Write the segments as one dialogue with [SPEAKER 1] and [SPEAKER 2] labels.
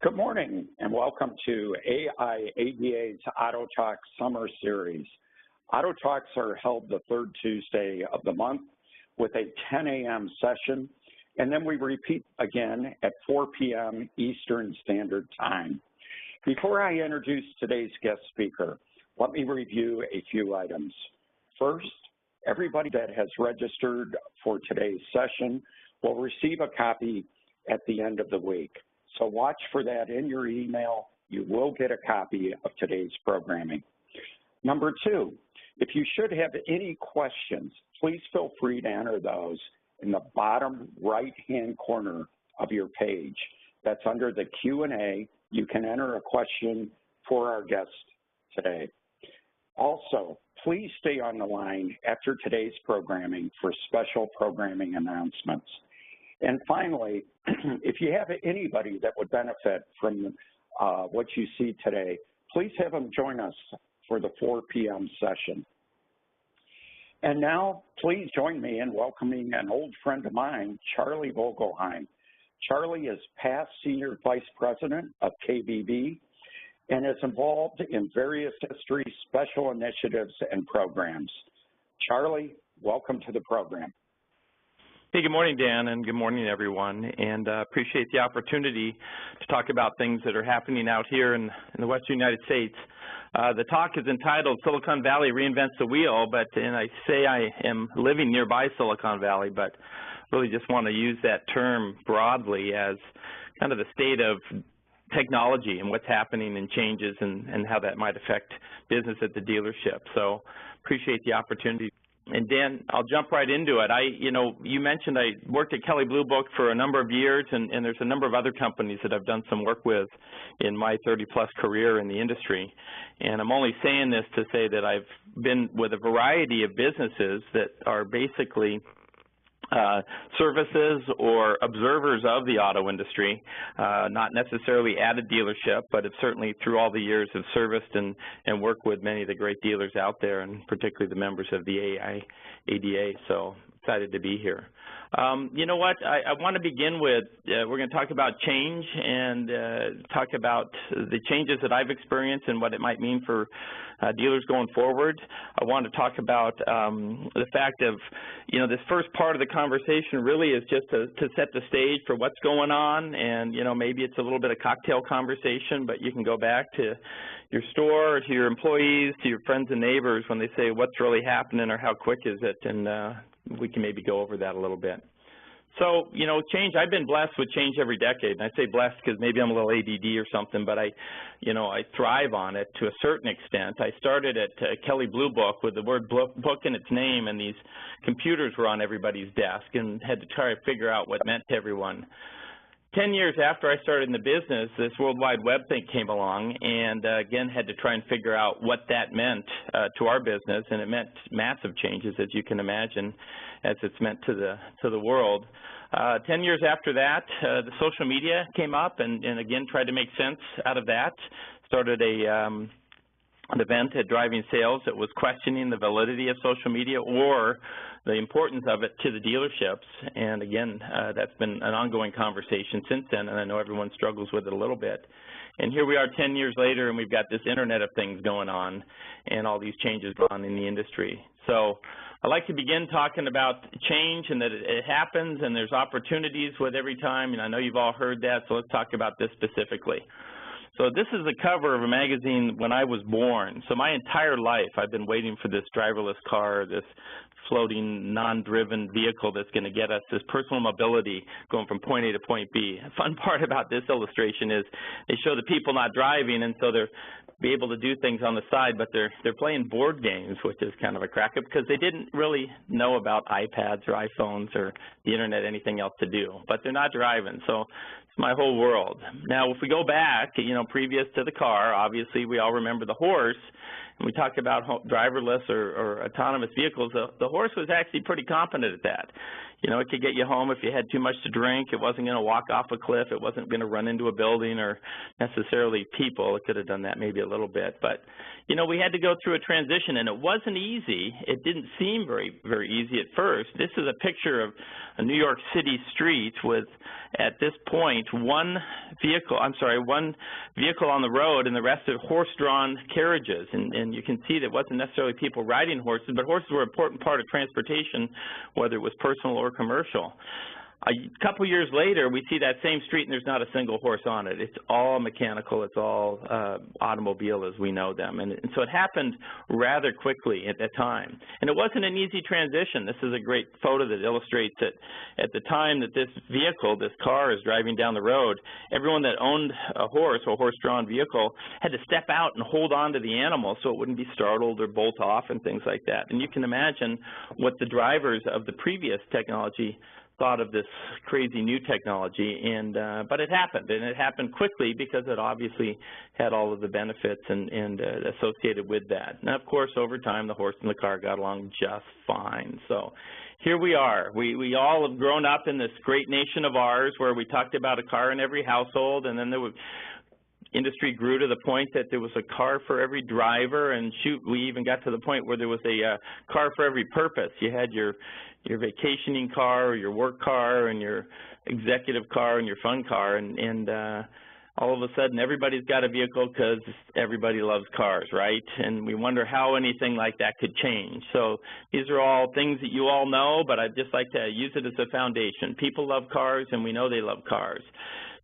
[SPEAKER 1] Good morning and welcome to AIADA's AutoTalk Summer Series. AutoTalks are held the third Tuesday of the month with a 10 a.m. session, and then we repeat again at 4 p.m. Eastern Standard Time. Before I introduce today's guest speaker, let me review a few items. First, everybody that has registered for today's session will receive a copy at the end of the week. So watch for that in your email. You will get a copy of today's programming. Number two, if you should have any questions, please feel free to enter those in the bottom right-hand corner of your page. That's under the Q&A. You can enter a question for our guest today. Also, please stay on the line after today's programming for special programming announcements. And finally, if you have anybody that would benefit from what you see today, please have them join us for the 4 p.m. session. And now, please join me in welcoming an old friend of mine, Charlie Vogelheim. Charlie is past Senior Vice President of KBB and is involved in various S3 special initiatives and programs. Charlie, welcome to the program.
[SPEAKER 2] Hey, good morning, Dan, and good morning, everyone, and appreciate the opportunity to talk about things that are happening out here in the Western United States. The talk is entitled Silicon Valley Reinvents the Wheel, and I say I am living nearby Silicon Valley, but really just want to use that term broadly as kind of the state of technology and what's happening and changes and how that might affect business at the dealership. So appreciate the opportunity. And Dan, I'll jump right into it. You mentioned I worked at Kelley Blue Book for a number of years, and there's a number of other companies that I've done some work with in my 30-plus career in the industry. And I'm only saying this to say that I've been with a variety of businesses that are basically services or observers of the auto industry, not necessarily at a dealership, but have certainly through all the years have serviced and worked with many of the great dealers out there, and particularly the members of the AIADA. So excited to be here. You know what, I want to begin with, we're going to talk about change and talk about the changes that I've experienced and what it might mean for dealers going forward. I want to talk about the fact of, this first part of the conversation really is just to set the stage for what's going on, and, maybe it's a little bit of cocktail conversation, but you can go back to your store, to your employees, to your friends and neighbors when they say what's really happening or how quick is it, and we can maybe go over that a little bit. So, change, I've been blessed with change every decade. And I say blessed because maybe I'm a little ADD or something, but I thrive on it to a certain extent. I started at Kelley Blue Book with the word book in its name, and these computers were on everybody's desk and had to try to figure out what it meant to everyone. 10 years after I started in the business, this World Wide Web thing came along, and again had to try and figure out what that meant to our business, and it meant massive changes, as you can imagine, as it's meant to the world. 10 years after that, the social media came up, and again tried to make sense out of that. Started an event at Driving Sales that was questioning the validity of social media or the importance of it to the dealerships, and again, that's been an ongoing conversation since then, and I know everyone struggles with it a little bit. And here we are 10 years later, and we've got this Internet of Things going on, and all these changes going on in the industry. So I'd like to begin talking about change and that it happens, and there's opportunities with every time, and I know you've all heard that, so let's talk about this specifically. So this is the cover of a magazine when I was born. So my entire life I've been waiting for this driverless car, this floating, non-driven vehicle that's going to get us this personal mobility going from point A to point B. The fun part about this illustration is they show the people not driving, and so they're be able to do things on the side, but they're playing board games, which is kind of a crack-up because they didn't really know about iPads or iPhones or the Internet, anything else to do. But they're not driving, so it's my whole world. Now, if we go back, previous to the car, obviously we all remember the horse, and we talk about driverless or autonomous vehicles. The horse was actually pretty competent at that. You know, it could get you home if you had too much to drink. It wasn't going to walk off a cliff. It wasn't going to run into a building or necessarily people. It could have done that maybe a little bit. But, you know, we had to go through a transition, and it wasn't easy. It didn't seem very, very easy at first. This is a picture of a New York City street with, at this point, one vehicle on the road and the rest of horse-drawn carriages. And you can see that it wasn't necessarily people riding horses, but horses were an important part of transportation, whether it was personal or commercial. A couple years later, we see that same street and there's not a single horse on it. It's all mechanical. It's all automobile as we know them. And so it happened rather quickly at that time. And it wasn't an easy transition. This is a great photo that illustrates that at the time that this vehicle, this car is driving down the road, everyone that owned a horse or horse-drawn vehicle had to step out and hold on to the animal so it wouldn't be startled or bolt off and things like that. And you can imagine what the drivers of the previous technology thought of this crazy new technology, but it happened, and it happened quickly because it obviously had all of the benefits and associated with that. And of course, over time, the horse and the car got along just fine. So here we are. We all have grown up in this great nation of ours where we talked about a car in every household, and then industry grew to the point that there was a car for every driver, and shoot, we even got to the point where there was a car for every purpose. You had your vacationing car or your work car and your executive car and your fun car, and all of a sudden everybody's got a vehicle because everybody loves cars, right? And we wonder how anything like that could change. So these are all things that you all know, but I'd just like to use it as a foundation. People love cars, and we know they love cars.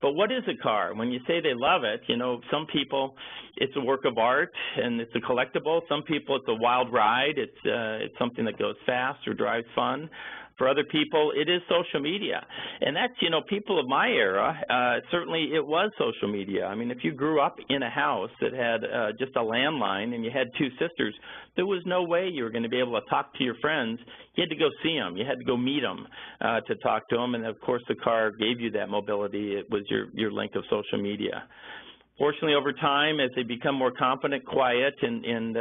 [SPEAKER 2] But what is a car? When you say they love it, you know, some people it's a work of art and it's a collectible. Some people it's a wild ride. It's something that goes fast or drives fun. For other people, it is social media. And that's, you know, people of my era, certainly it was social media. I mean, if you grew up in a house that had just a landline and you had two sisters, there was no way you were going to be able to talk to your friends. You had to go see them. You had to go meet them to talk to them. And, of course, the car gave you that mobility. It was your link of social media. Fortunately, over time, as they become more competent, quiet, and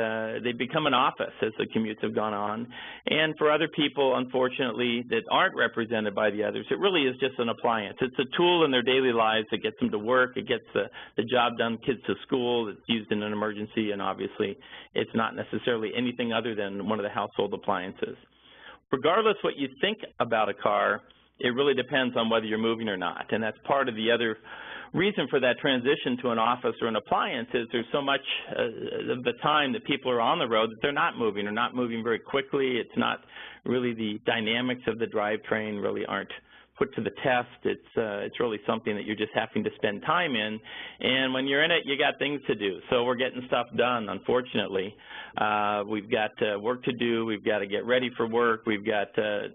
[SPEAKER 2] they become an office as the commutes have gone on. And for other people, unfortunately, that aren't represented by the others, it really is just an appliance. It's a tool in their daily lives that gets them to work. It gets the job done, kids to school. It's used in an emergency, and obviously, it's not necessarily anything other than one of the household appliances. Regardless what you think about a car, it really depends on whether you're moving or not, and that's part of the other reason for that transition to an office or an appliance is there's so much of the time that people are on the road that they're not moving or not moving very quickly. It's not really the dynamics of the drivetrain really aren't put to the test. It's really something that you're just having to spend time in, and when you're in it, you got things to do. So we're getting stuff done, unfortunately. We've got work to do. We've got to get ready for work. We've got to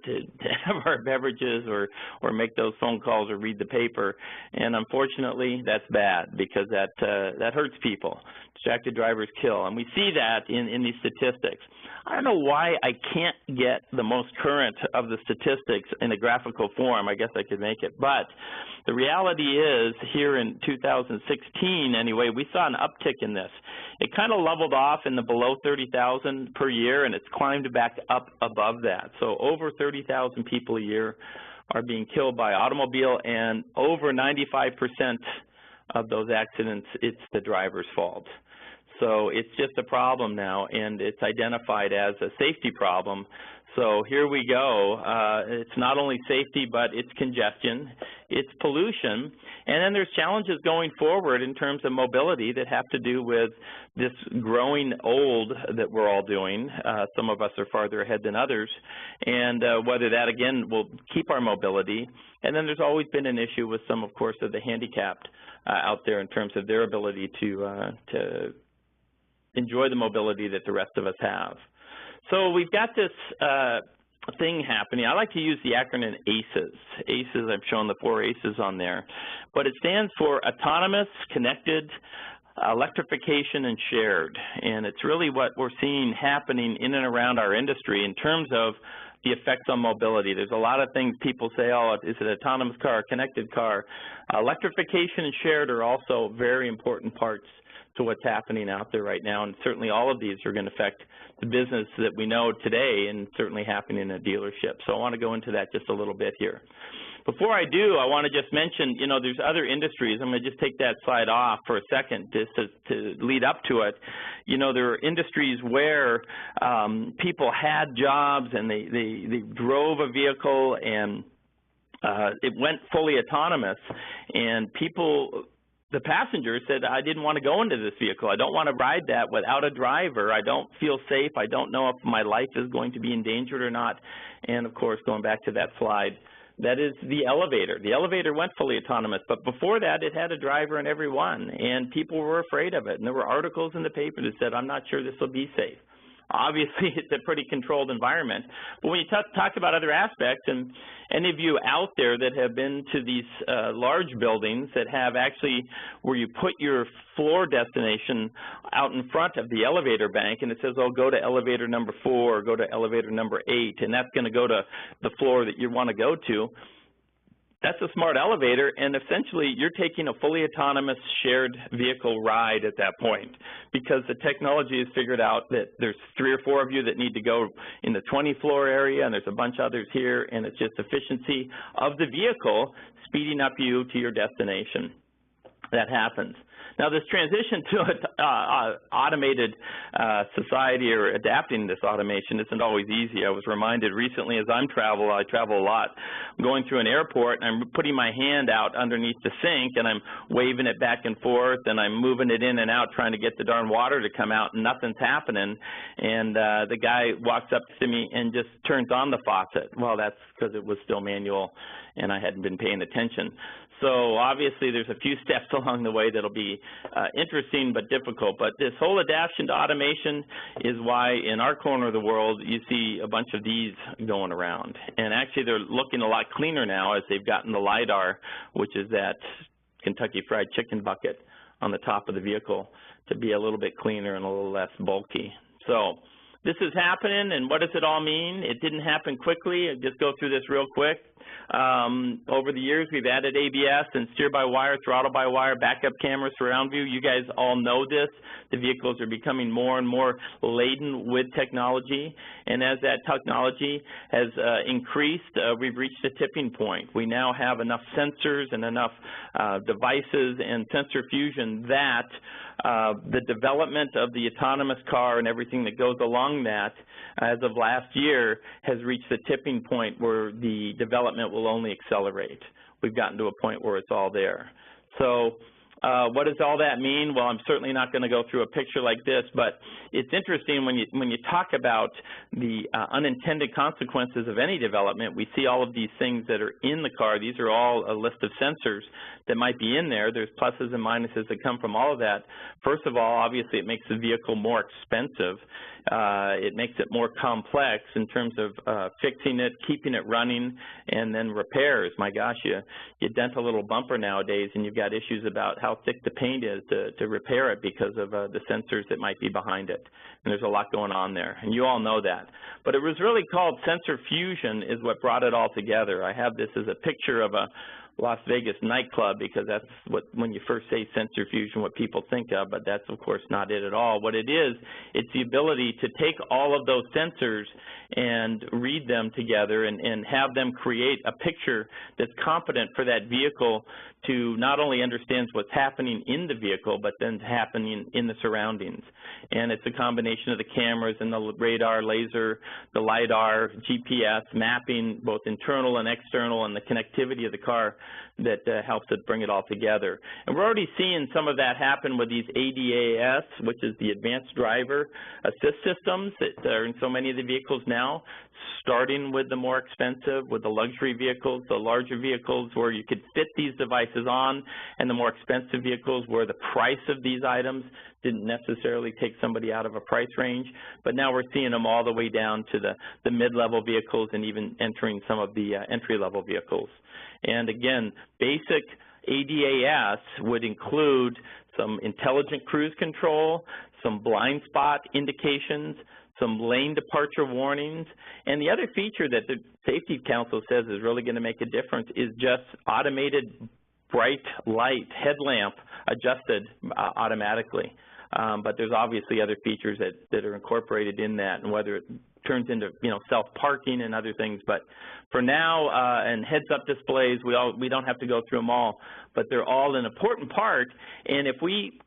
[SPEAKER 2] have our beverages or make those phone calls or read the paper, and unfortunately, that's bad because that hurts people. Distracted drivers kill, and we see that in these statistics. I don't know why I can't get the most current of the statistics in a graphical form. I guess I could make it. But the reality is, here in 2016 anyway, we saw an uptick in this. It kind of leveled off in the below 30,000 per year, and it's climbed back up above that. So over 30,000 people a year are being killed by automobile, and over 95% of those accidents, it's the driver's fault. So it's just a problem now, and it's identified as a safety problem. So here we go. It's not only safety, but it's congestion, it's pollution, and then there's challenges going forward in terms of mobility that have to do with this growing old that we're all doing. Some of us are farther ahead than others, and whether that, again, will keep our mobility. And then there's always been an issue with some, of course, of the handicapped out there in terms of their ability to enjoy the mobility that the rest of us have. So we've got this thing happening. I like to use the acronym ACES. ACES, I've shown the 4 ACES on there. But it stands for Autonomous, Connected, Electrification, and Shared. And it's really what we're seeing happening in and around our industry in terms of the effects on mobility. There's a lot of things people say, oh, is it an autonomous car, a connected car? Electrification and shared are also very important parts to what's happening out there right now, and certainly all of these are going to affect the business that we know today and certainly happening in a dealership. So I want to go into that just a little bit here. Before I do, I want to just mention, you know, there's other industries. I'm going to just take that slide off for a second just to lead up to it. You know, there are industries where people had jobs and they drove a vehicle and it went fully autonomous, and people, the passengers said, I didn't want to go into this vehicle. I don't want to ride that without a driver. I don't feel safe. I don't know if my life is going to be endangered or not. And, of course, going back to that slide, that is the elevator. The elevator went fully autonomous, but before that, it had a driver in every one, and people were afraid of it. And there were articles in the paper that said, I'm not sure this will be safe. Obviously, it's a pretty controlled environment. But when you talk about other aspects, and any of you out there that have been to these large buildings that have actually where you put your floor destination out in front of the elevator bank, and it says, oh, go to elevator number 4 or go to elevator number 8, and that's going to go to the floor that you want to go to. That's a smart elevator, and essentially you're taking a fully autonomous shared vehicle ride at that point, because the technology has figured out that there's 3 or 4 of you that need to go in the 20-floor area, and there's a bunch of others here, and it's just efficiency of the vehicle speeding up you to your destination. That happens. Now, this transition to an automated society or adapting this automation isn't always easy. I was reminded recently as I travel a lot, I'm going through an airport and I'm putting my hand out underneath the sink and I'm waving it back and forth and I'm moving it in and out trying to get the darn water to come out and nothing's happening. And the guy walks up to me and just turns on the faucet. Well, that's because it was still manual and I hadn't been paying attention. So obviously there's a few steps along the way that'll be interesting but difficult. But this whole adaptation to automation is why in our corner of the world you see a bunch of these going around. And actually they're looking a lot cleaner now as they've gotten the LiDAR, which is that Kentucky Fried Chicken bucket on the top of the vehicle, to be a little bit cleaner and a little less bulky. So this is happening, and what does it all mean? It didn't happen quickly. I'll just go through this real quick. Over the years, we've added ABS and steer-by-wire, throttle-by-wire, backup cameras, surround view. You guys all know this. The vehicles are becoming more and more laden with technology, and as that technology has increased, we've reached a tipping point. We now have enough sensors and enough devices and sensor fusion that the development of the autonomous car and everything that goes along that, as of last year, has reached the tipping point where the development will only accelerate. We've gotten to a point where it's all there. So what does all that mean? Well, I'm certainly not going to go through a picture like this, but it's interesting when you talk about the unintended consequences of any development. We see all of these things that are in the car. These are all a list of sensors that might be in there. There's pluses and minuses that come from all of that. First of all, obviously it makes the vehicle more expensive. It makes it more complex in terms of fixing it, keeping it running, and then repairs. My gosh, you dent a little bumper nowadays and you've got issues about how thick the paint is to repair it because of the sensors that might be behind it. And there's a lot going on there, and you all know that. But it was really called sensor fusion is what brought it all together. I have this as a picture of a Las Vegas nightclub because that's what, when you first say sensor fusion, what people think of, but that's of course not it at all. What it is, it's the ability to take all of those sensors and read them together and have them create a picture that's competent for that vehicle to not only understand what's happening in the vehicle, but then happening in the surroundings. And it's a combination of the cameras and the radar, laser, the LiDAR, GPS, mapping, both internal and external, and the connectivity of the car that helps it bring it all together. And we're already seeing some of that happen with these ADAS, which is the Advanced Driver Assist Systems that are in so many of the vehicles now, starting with the more expensive, with the luxury vehicles, the larger vehicles where you could fit these devices on, and the more expensive vehicles where the price of these items didn't necessarily take somebody out of a price range. But now we're seeing them all the way down to the mid-level vehicles and even entering some of the entry-level vehicles. And again, basic ADAS would include some intelligent cruise control, some blind spot indications, some lane departure warnings, and the other feature that the Safety Council says is really going to make a difference is just automated bright light headlamp adjusted automatically. But there's obviously other features that are incorporated in that, and whether it turns into, you know, self-parking and other things. But for now, and heads-up displays, we don't have to go through them all, but they're all an important part. And if we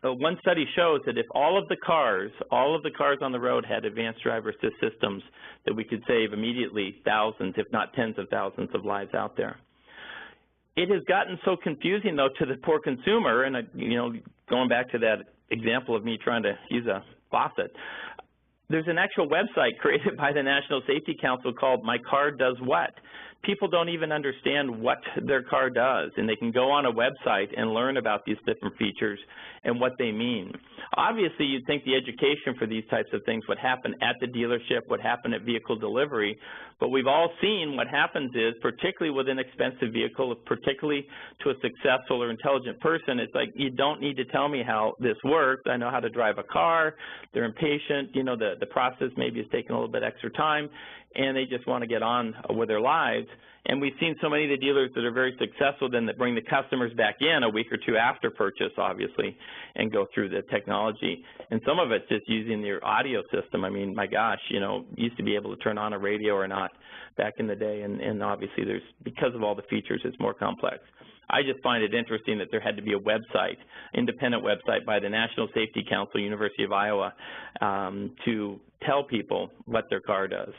[SPEAKER 2] one study shows that if all of the cars on the road had advanced driver assist systems, that we could save immediately thousands, if not tens of thousands of lives out there. It has gotten so confusing, though, to the poor consumer, and, you know, going back to that example of me trying to use a faucet, there's an actual website created by the National Safety Council called My Car Does What. People don't even understand what their car does, and they can go on a website and learn about these different features and what they mean. Obviously, you'd think the education for these types of things would happen at the dealership, would happen at vehicle delivery, but we've all seen what happens is, particularly with an expensive vehicle, particularly to a successful or intelligent person, it's like, you don't need to tell me how this works. I know how to drive a car. They're impatient. You know, the process maybe is taking a little bit extra time, and they just want to get on with their lives. And we've seen so many of the dealers that are very successful then that bring the customers back in a week or two after purchase, obviously, and go through the technology. And some of it's just using your audio system. I mean, my gosh, you know, used to be able to turn on a radio or not back in the day, and obviously there's, because of all the features, it's more complex. I just find it interesting that there had to be a website, independent website by the National Safety Council, University of Iowa, to tell people what their car does.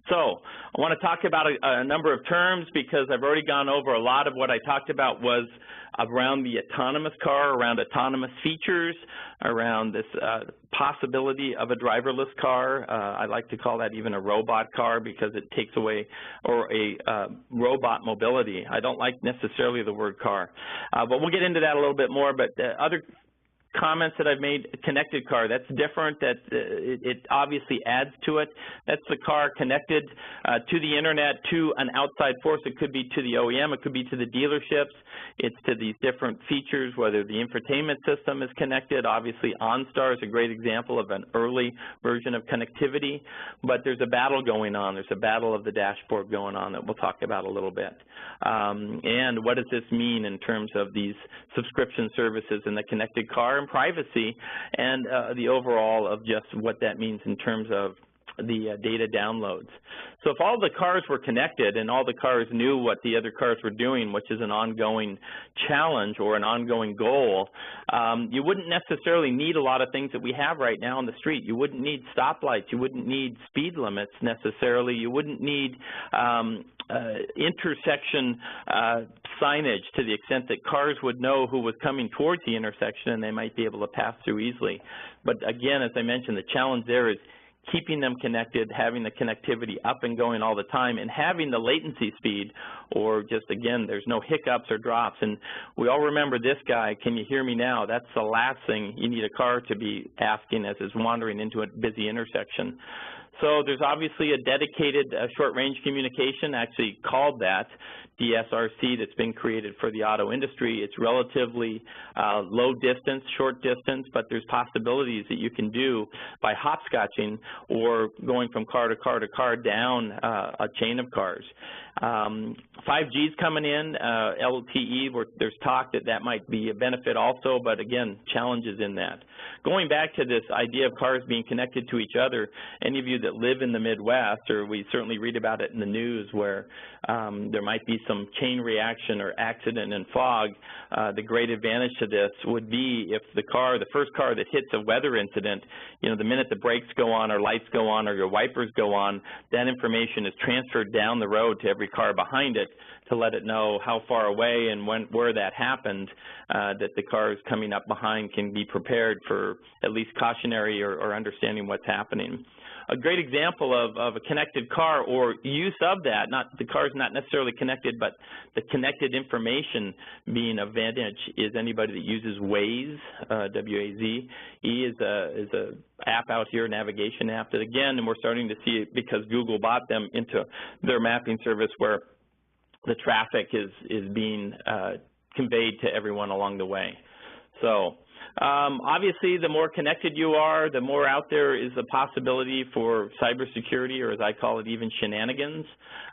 [SPEAKER 2] So I want to talk about a number of terms, because I've already gone over a lot of what I talked about was around the autonomous car, around autonomous features, around this possibility of a driverless car. I like to call that even a robot car, because it takes away, or a robot mobility. I don't like necessarily the word car, but we'll get into that a little bit more. But other comments that I've made, connected car, that's different. That it obviously adds to it. That's the car connected to the internet, to an outside force. It could be to the OEM, it could be to the dealerships. It's to these different features, whether the infotainment system is connected. Obviously, OnStar is a great example of an early version of connectivity, but there's a battle going on. There's a battle of the dashboard going on that we'll talk about a little bit. And what does this mean in terms of these subscription services and the connected car and privacy, and the overall of just what that means in terms of the data downloads. So if all the cars were connected and all the cars knew what the other cars were doing, which is an ongoing challenge or an ongoing goal, you wouldn't necessarily need a lot of things that we have right now on the street. You wouldn't need stoplights. You wouldn't need speed limits necessarily. You wouldn't need intersection signage to the extent that cars would know who was coming towards the intersection and they might be able to pass through easily. But again, as I mentioned, the challenge there is keeping them connected, having the connectivity up and going all the time, and having the latency speed, or just, again, there's no hiccups or drops. And we all remember this guy, can you hear me now? That's the last thing you need a car to be asking as it's wandering into a busy intersection. So there's obviously a dedicated short-range communication, actually called that, DSRC, that's been created for the auto industry. It's relatively low distance, short distance, but there's possibilities that you can do by hopscotching or going from car to car to car down a chain of cars. 5G is coming in, LTE, where there's talk that that might be a benefit also, but again, challenges in that. Going back to this idea of cars being connected to each other, any of you that live in the Midwest, or we certainly read about it in the news where there might be some chain reaction or accident in fog, the great advantage to this would be if the first car that hits a weather incident, you know, the minute the brakes go on or lights go on or your wipers go on, that information is transferred down the road to every car behind it to let it know how far away and where that happened, that the cars coming up behind can be prepared for at least cautionary or understanding what's happening. A great example of a connected car or use of that, not the car's not necessarily connected, but the connected information being of advantage is anybody that uses Waze, W-A-Z-E, is a app out here, navigation app that, again, and we're starting to see it because Google bought them into their mapping service where the traffic is being conveyed to everyone along the way. So Obviously, the more connected you are, the more out there is the possibility for cybersecurity, or as I call it, even shenanigans.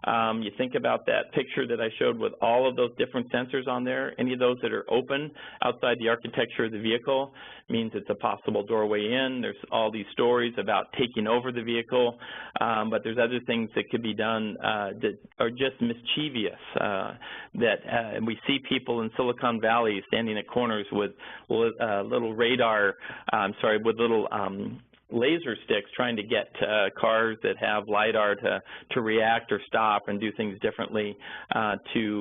[SPEAKER 2] You think about that picture that I showed with all of those different sensors on there. Any of those that are open outside the architecture of the vehicle means it's a possible doorway in. There's all these stories about taking over the vehicle, but there's other things that could be done that are just mischievous. And we see people in Silicon Valley standing at corners with little radar, with little laser sticks trying to get cars that have LiDAR to react or stop and do things differently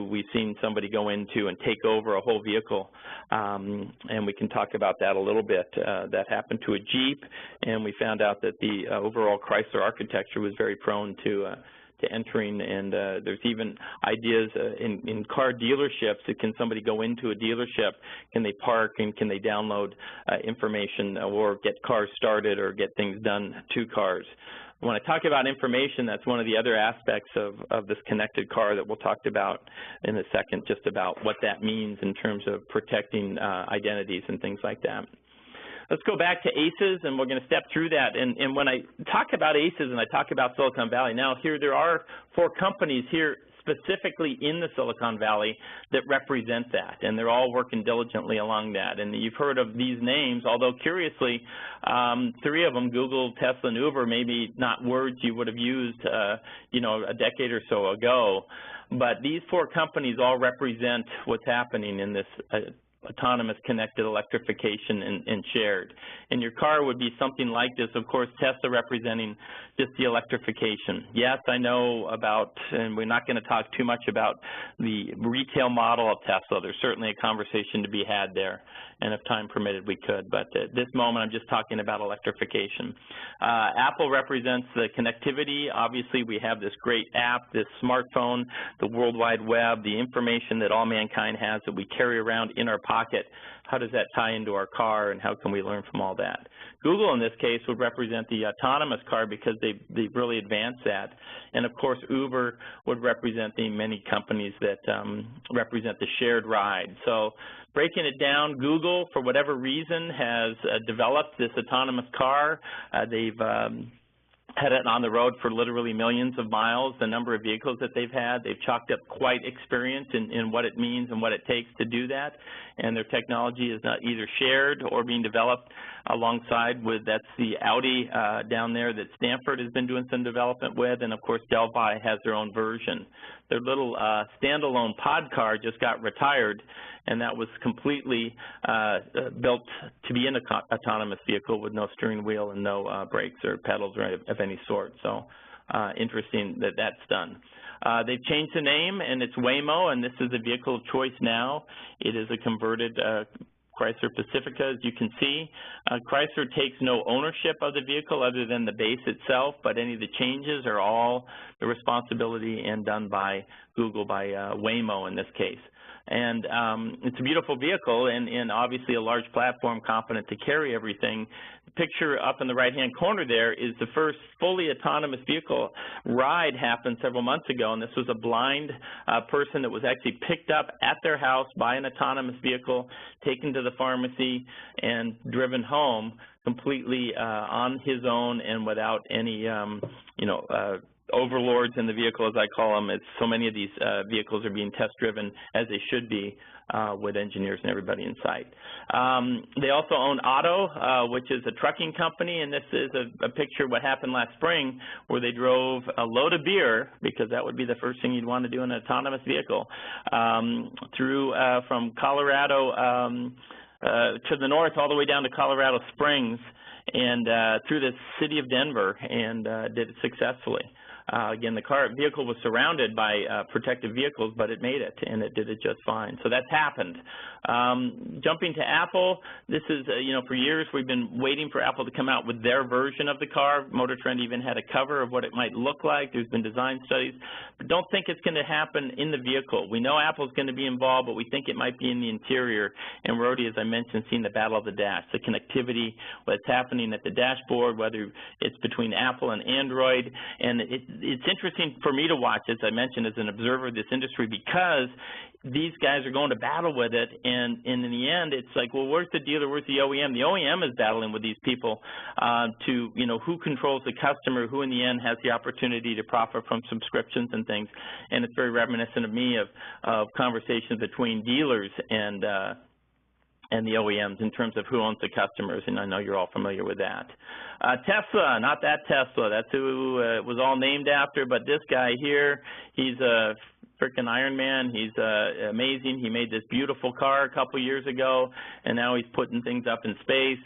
[SPEAKER 2] we've seen somebody go into and take over a whole vehicle, and we can talk about that a little bit. That happened to a Jeep, and we found out that the overall Chrysler architecture was very prone to entering, and there's even ideas in car dealerships that can somebody go into a dealership, can they park and can they download information or get cars started or get things done to cars. When I talk about information, that's one of the other aspects of this connected car that we'll talk about in a second, just about what that means in terms of protecting identities and things like that. Let's go back to ACEs, and we're going to step through that. And when I talk about ACEs and I talk about Silicon Valley, now here there are 4 companies here specifically in the Silicon Valley that represent that, and they're all working diligently along that. And you've heard of these names, although curiously, 3 of them, Google, Tesla, and Uber, maybe not words you would have used, a decade or so ago. But these 4 companies all represent what's happening in this autonomous, connected electrification and shared. And your car would be something like this. Of course, Tesla representing just the electrification. Yes, I know about, and we're not going to talk too much about the retail model of Tesla. There's certainly a conversation to be had there, and if time permitted, we could. But at this moment, I'm just talking about electrification. Apple represents the connectivity. Obviously, we have this great app, this smartphone, the World Wide Web, the information that all mankind has that we carry around in our pocket. How does that tie into our car, and how can we learn from all that? Google, in this case, would represent the autonomous car because they've really advanced that. And, of course, Uber would represent the many companies that represent the shared ride. So breaking it down, Google, for whatever reason, has developed this autonomous car. They've had it on the road for literally millions of miles, the number of vehicles that they've had. They've chalked up quite experience in what it means and what it takes to do that. And their technology is not either shared or being developed alongside with, that's the Audi down there that Stanford has been doing some development with, and of course Delphi has their own version. Their little standalone pod car just got retired, and that was completely built to be in an autonomous vehicle with no steering wheel and no brakes or pedals or of any sort. So interesting that that's done. They've changed the name, and it's Waymo, and this is the vehicle of choice now. It is a converted Chrysler Pacifica, as you can see. Chrysler takes no ownership of the vehicle other than the base itself, but any of the changes are all the responsibility and done by Google, by Waymo in this case. And it's a beautiful vehicle and obviously a large platform competent to carry everything. The picture up in the right-hand corner there is the first fully autonomous vehicle ride happened several months ago, and this was a blind person that was actually picked up at their house by an autonomous vehicle, taken to the pharmacy, and driven home completely on his own and without any, overlords in the vehicle, as I call them. It's so many of these vehicles are being test driven as they should be with engineers and everybody in sight. They also own Auto, which is a trucking company, and this is a picture of what happened last spring where they drove a load of beer, because that would be the first thing you'd want to do in an autonomous vehicle, through from Colorado to the north all the way down to Colorado Springs and through the city of Denver, and did it successfully. Again, the vehicle was surrounded by protective vehicles, but it made it, and it did it just fine. So that's happened. Jumping to Apple, this is, for years we've been waiting for Apple to come out with their version of the car. Motor Trend even had a cover of what it might look like. There's been design studies. But don't think it's going to happen in the vehicle. We know Apple's going to be involved, but we think it might be in the interior. And we're already, as I mentioned, seeing the battle of the dash, the connectivity, what's happening happening at the dashboard, whether it's between Apple and Android. And it's interesting for me to watch, as I mentioned, as an observer of this industry, because these guys are going to battle with it, and in the end, it's like, well, where's the dealer, where's the OEM? The OEM is battling with these people to, who controls the customer, who in the end has the opportunity to profit from subscriptions and things. And it's very reminiscent of me of conversations between dealers and the OEMs in terms of who owns the customers, and I know you're all familiar with that. Tesla, not that Tesla, that's who it was all named after, but this guy here, he's a freaking Iron Man. He's amazing. He made this beautiful car a couple years ago, and now he's putting things up in space.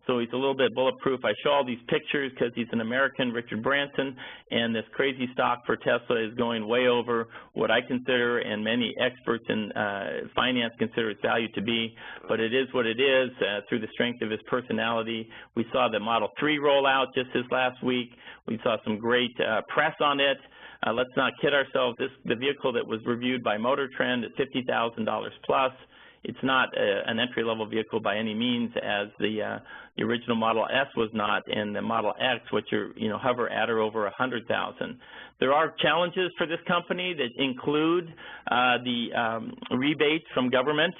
[SPEAKER 2] So he's a little bit bulletproof. I show all these pictures because he's an American, Richard Branson, and this crazy stock for Tesla is going way over what I consider and many experts in finance consider its value to be. But it is what it is through the strength of his personality. We saw the Model 3 roll out just this last week. We saw some great press on it. Let's not kid ourselves. The vehicle that was reviewed by Motor Trend at $50,000 plus. It's not an entry-level vehicle by any means, as the original Model S was not, and the Model X, which are hover at or over 100,000. There are challenges for this company that include the rebates from government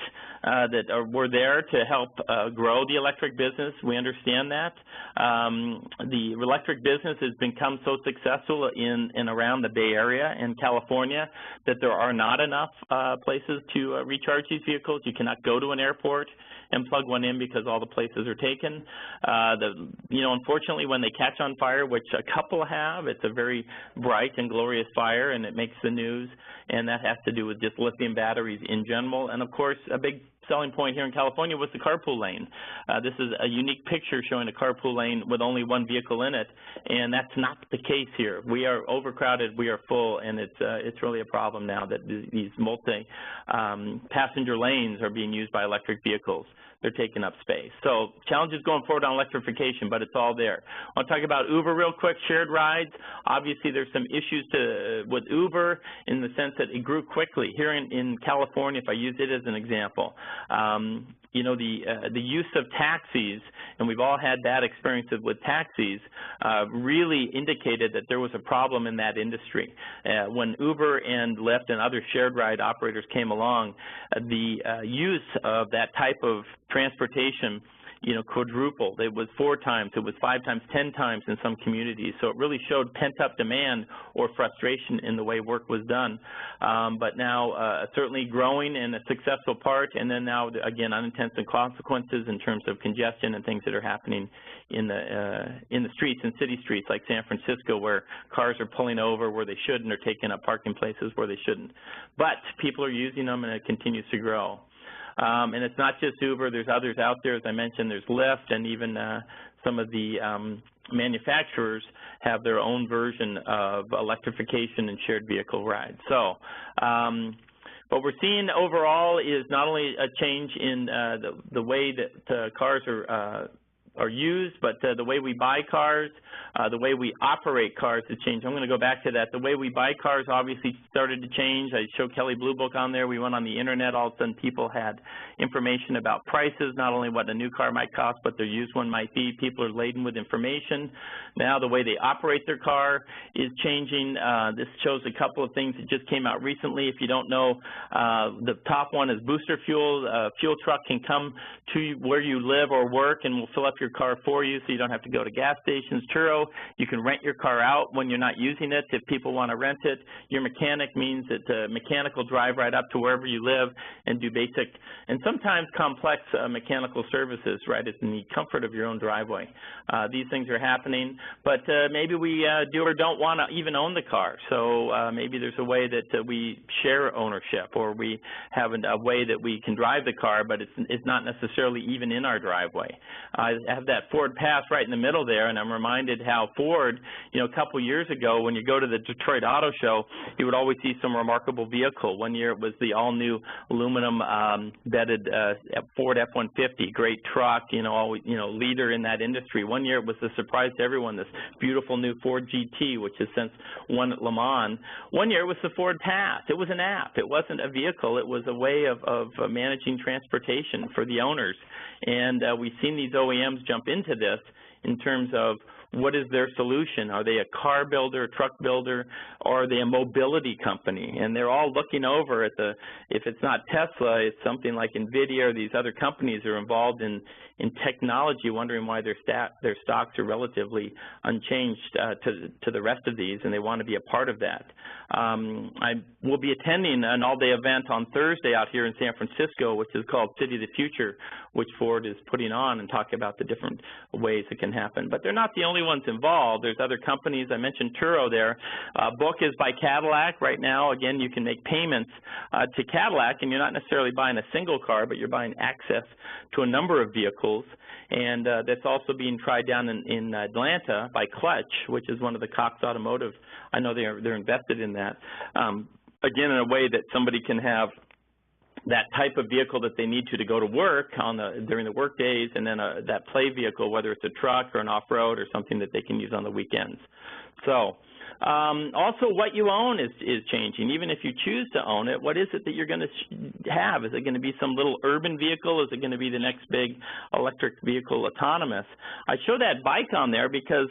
[SPEAKER 2] that were there to help grow the electric business. We understand that. The electric business has become so successful in and around the Bay Area and California that there are not enough places to recharge these vehicles. You cannot go to an airport and plug one in because all the places are taken. Unfortunately, when they catch on fire, which a couple have, it's a very bright and glorious fire, and it makes the news, and that has to do with just lithium batteries in general. And of course, a big selling point here in California was the carpool lane. This is a unique picture showing a carpool lane with only one vehicle in it, and that's not the case here. We are overcrowded, we are full, and it's really a problem now that these multi-passenger lanes are being used by electric vehicles. They're taking up space. So challenges going forward on electrification, but it's all there. I want to talk about Uber real quick, shared rides. Obviously, there's some issues with Uber in the sense that it grew quickly. Here in California, if I use it as an example, the use of taxis, and we've all had that experience with taxis, really indicated that there was a problem in that industry. When Uber and Lyft and other shared ride operators came along, the use of that type of transportation quadrupled. It was 4 times, it was 5 times, 10 times in some communities. So it really showed pent-up demand or frustration in the way work was done. But now certainly growing and a successful part, and then now, again, unintended consequences in terms of congestion and things that are happening in the streets, in city streets like San Francisco, where cars are pulling over where they shouldn't or taking up parking places where they shouldn't. But people are using them, and it continues to grow. And it's not just Uber. There's others out there. As I mentioned, there's Lyft, and even some of the manufacturers have their own version of electrification and shared vehicle rides. So what we're seeing overall is not only a change in the way that cars are used, but the way we buy cars, the way we operate cars has changed. I'm going to go back to that. The way we buy cars obviously started to change. I showed Kelly Blue Book on there. We went on the internet. All of a sudden people had information about prices, not only what a new car might cost, but their used one might be. People are laden with information. Now the way they operate their car is changing. This shows a couple of things that just came out recently. If you don't know, the top one is booster fuel. A fuel truck can come to where you live or work and will fill up your car for you, so you don't have to go to gas stations. Turo, you can rent your car out when you're not using it if people want to rent it. Your mechanic means that the mechanic will drive right up to wherever you live and do basic and sometimes complex mechanical services right in the comfort of your own driveway. These things are happening, but maybe we do or don't want to even own the car. So maybe there's a way that we share ownership, or we have a way that we can drive the car, but it's not necessarily even in our driveway. I have that Ford Pass right in the middle there, and I'm reminded how Ford, a couple years ago, when you go to the Detroit Auto Show, you would always see some remarkable vehicle. One year it was the all-new aluminum bedded Ford F-150, great truck, always, leader in that industry. One year it was a surprise to everyone, this beautiful new Ford GT, which has since won at Le Mans. One year it was the Ford Pass. It was an app. It wasn't a vehicle. It was a way of managing transportation for the owners. And we've seen these OEMs jump into this in terms of what is their solution. Are they a car builder, a truck builder, or are they a mobility company? And they're all looking over at the, if it's not Tesla, it's something like NVIDIA or these other companies are involved in technology, wondering why their stocks are relatively unchanged to the rest of these, and they want to be a part of that. I will be attending an all-day event on Thursday out here in San Francisco, which is called City of the Future, which Ford is putting on, and talk about the different ways it can happen. But they're not the only ones involved. There's other companies. I mentioned Turo there. Book is by Cadillac. Right now, again, you can make payments to Cadillac, and you're not necessarily buying a single car, but you're buying access to a number of vehicles. And that's also being tried down in Atlanta by Clutch, which is one of the Cox Automotive. I know they're invested in that. Again, in a way that somebody can have that type of vehicle that they need to go to work during the work days, and then that play vehicle, whether it's a truck or an off-road or something that they can use on the weekends. So also what you own is changing. Even if you choose to own it, what is it that you're going to have? Is it going to be some little urban vehicle? Is it going to be the next big electric vehicle, autonomous? I show that bike on there because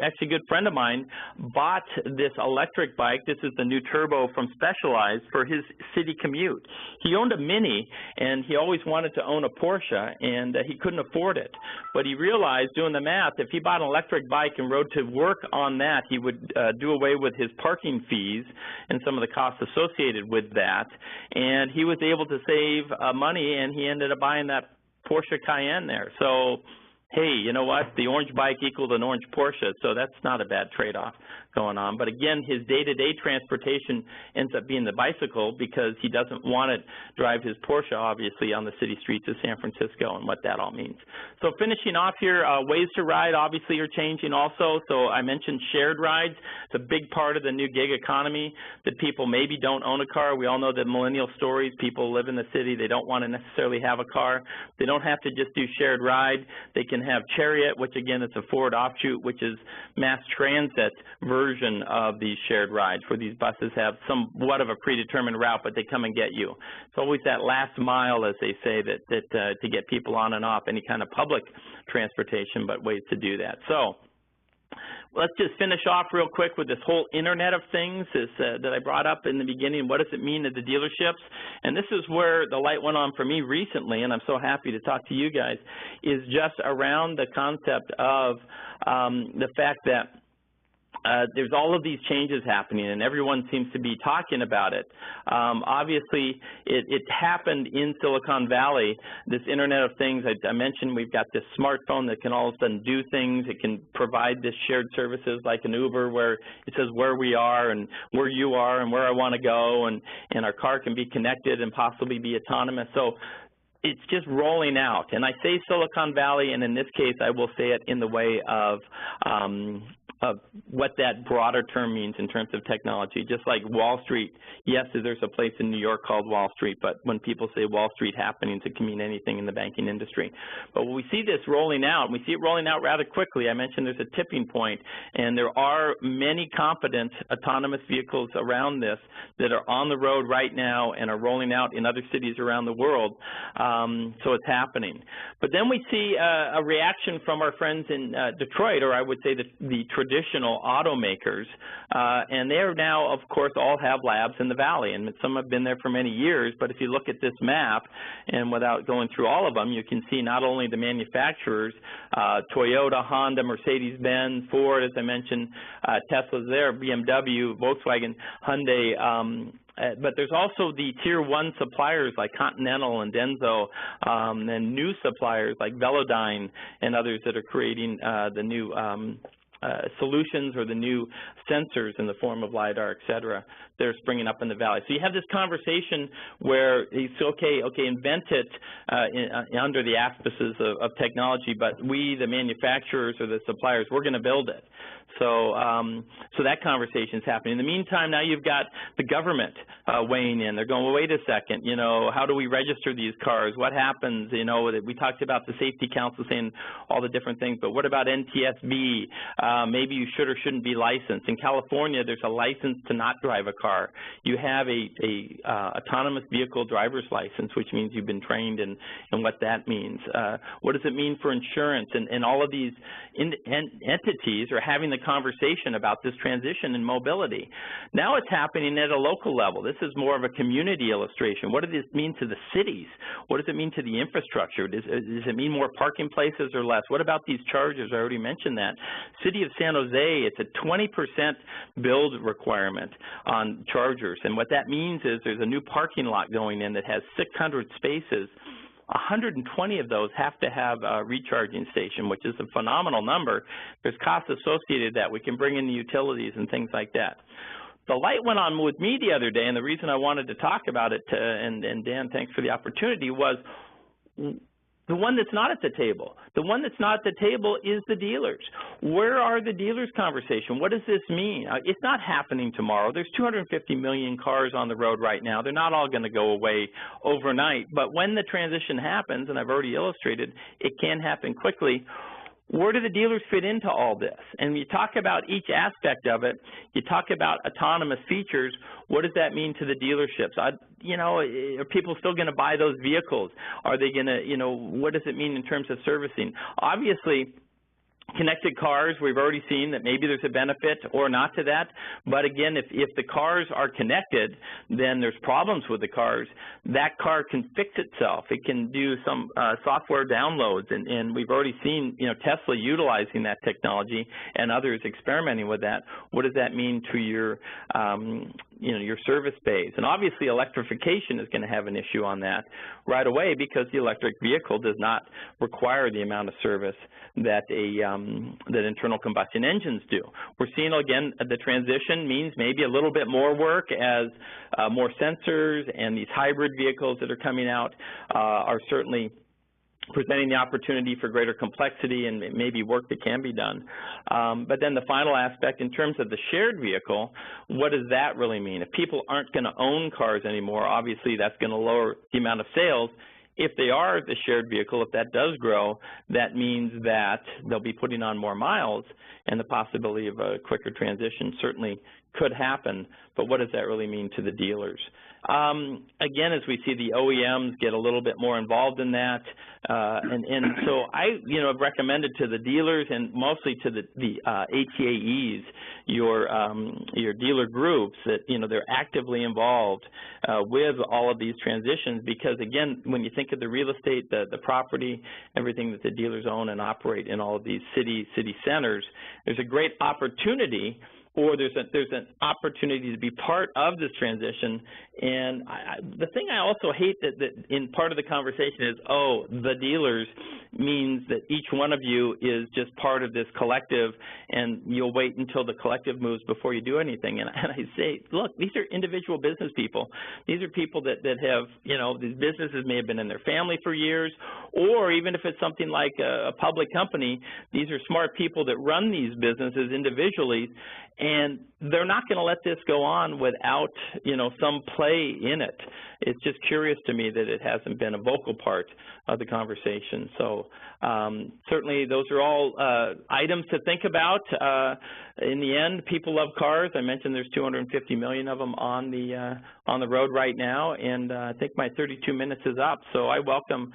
[SPEAKER 2] actually a good friend of mine bought this electric bike. This is the new turbo from Specialized for his city commute. He owned a Mini, and he always wanted to own a Porsche, and he couldn't afford it. But he realized, doing the math, if he bought an electric bike and rode to work on that, he would do away with his parking fees and some of the costs associated with that. And he was able to save money, and he ended up buying that Porsche Cayenne there. So, hey, you know what? The orange bike equaled an orange Porsche, so that's not a bad trade-off going on. But again, his day-to-day transportation ends up being the bicycle because he doesn't want to drive his Porsche, obviously, on the city streets of San Francisco, and what that all means. So finishing off here, ways to ride obviously are changing also. So I mentioned shared rides. It's a big part of the new gig economy, that people maybe don't own a car. We all know the millennial stories. People live in the city. They don't want to necessarily have a car. They don't have to just do shared ride. They can have Chariot, which again is a Ford offshoot, which is mass transit version of these shared rides, where these buses have somewhat of a predetermined route, but they come and get you. It's always that last mile, as they say, that to get people on and off any kind of public transportation, but ways to do that. So let's just finish off real quick with this whole Internet of Things that I brought up in the beginning. What does it mean to the dealerships? And this is where the light went on for me recently, and I'm so happy to talk to you guys, is just around the concept of the fact that there's all of these changes happening, and everyone seems to be talking about it. Obviously, it happened in Silicon Valley, this Internet of Things. I mentioned we've got this smartphone that can all of a sudden do things. It can provide this shared services like an Uber, where it says where we are and where you are and where I want to go, and our car can be connected and possibly be autonomous. So it's just rolling out. And I say Silicon Valley, and in this case, I will say it in the way of what that broader term means in terms of technology. Just like Wall Street, yes, there's a place in New York called Wall Street, but when people say Wall Street happenings, it can mean anything in the banking industry. But when we see this rolling out, and we see it rolling out rather quickly, I mentioned there's a tipping point, and there are many competent autonomous vehicles around this that are on the road right now and are rolling out in other cities around the world. So it's happening. But then we see a reaction from our friends in Detroit, or I would say the traditional automakers, and they are now, of course, all have labs in the valley, and some have been there for many years. But if you look at this map, and without going through all of them, you can see not only the manufacturers, Toyota, Honda, Mercedes-Benz, Ford, as I mentioned, Tesla's there, BMW, Volkswagen, Hyundai, but there's also the Tier 1 suppliers like Continental and Denso, and new suppliers like Velodyne and others that are creating the new solutions or the new sensors in the form of LiDAR, et cetera. They're springing up in the valley. So you have this conversation where it's okay, invent it under the auspices of technology, but we, the manufacturers or the suppliers, we're going to build it. So, so that conversation is happening. In the meantime, now you've got the government weighing in. They're going, well, wait a second, you know, how do we register these cars? What happens? You know, we talked about the Safety Council saying all the different things, but what about NTSB? Maybe you should or shouldn't be licensed. In California, there's a license to not drive a car. You have a autonomous vehicle driver's license, which means you've been trained in what that means. What does it mean for insurance? And all of these entities are having the conversation about this transition in mobility. Now it's happening at a local level. This is more of a community illustration. What does this mean to the cities? What does it mean to the infrastructure? Does it mean more parking places or less? What about these chargers? I already mentioned that. City of San Jose, it's a 20% build requirement on chargers. And what that means is there's a new parking lot going in that has 600 spaces. 120 of those have to have a recharging station, which is a phenomenal number. There's costs associated with that. We can bring in the utilities and things like that. The light went on with me the other day, and the reason I wanted to talk about it, and Dan, thanks for the opportunity, was the one that's not at the table. The one that's not at the table is the dealers. Where are the dealers' conversation? What does this mean? It's not happening tomorrow. There's 250 million cars on the road right now. They're not all going to go away overnight. But when the transition happens, and I've already illustrated, it can happen quickly. Where do the dealers fit into all this? And when you talk about each aspect of it, you talk about autonomous features, what does that mean to the dealerships? You know, are people still going to buy those vehicles? Are they going to, you know, what does it mean in terms of servicing? Obviously, connected cars, we've already seen that maybe there's a benefit or not to that. But again, if the cars are connected, then there's problems with the cars. That car can fix itself. It can do some software downloads, and we've already seen, you know, Tesla utilizing that technology and others experimenting with that. What does that mean to your, you know, your service bays? And obviously, electrification is going to have an issue on that right away because the electric vehicle does not require the amount of service that that internal combustion engines do. We're seeing, again, the transition means maybe a little bit more work as more sensors and these hybrid vehicles that are coming out are certainly presenting the opportunity for greater complexity and maybe work that can be done. But then the final aspect, in terms of the shared vehicle, what does that really mean? If people aren't going to own cars anymore, obviously that's going to lower the amount of sales. If they are the shared vehicle, if that does grow, that means that they'll be putting on more miles, and the possibility of a quicker transition certainly could happen. But what does that really mean to the dealers? Again, as we see the OEMs get a little bit more involved in that, and so I, you know, have recommended to the dealers and mostly to the ATAEs, your dealer groups, that, you know, they're actively involved with all of these transitions, because again, when you think of the real estate, the property, everything that the dealers own and operate in all of these city centers, there's a great opportunity, or there's an opportunity to be part of this transition. And the thing I also hate that in part of the conversation is, oh, the dealers means that each one of you is just part of this collective, and you'll wait until the collective moves before you do anything. And I say, look, these are individual business people. These are people that have, you know, these businesses may have been in their family for years, or even if it's something like a public company, these are smart people that run these businesses individually, and they're not going to let this go on without, you know, some play in it. It's just curious to me that it hasn't been a vocal part of the conversation. So certainly those are all items to think about. In the end, people love cars. I mentioned there's 250 million of them on the road right now, and I think my 32 minutes is up. So I welcome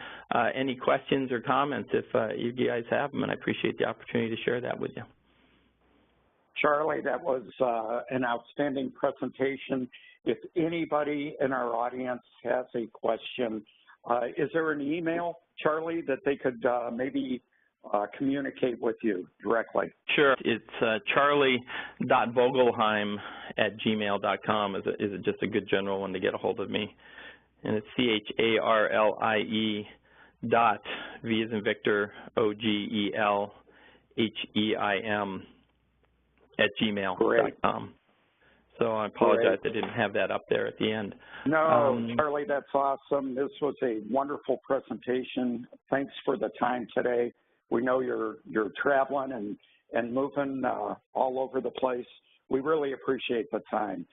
[SPEAKER 2] any questions or comments if you guys have them, and I appreciate the opportunity to share that with you.
[SPEAKER 1] Charlie, that was an outstanding presentation. If anybody in our audience has a question, is there an email, Charlie, that they could maybe communicate with you directly?
[SPEAKER 2] Sure. It's charlie.vogelheim@gmail.com is just a good general one to get a hold of me. And it's CHARLIE dot V as in Victor, OGELHEIM @gmail.com. So I apologize I didn't have that up there at the end.
[SPEAKER 1] No, Charlie, that's awesome. This was a wonderful presentation. Thanks for the time today. We know you're traveling and moving all over the place. We really appreciate the time.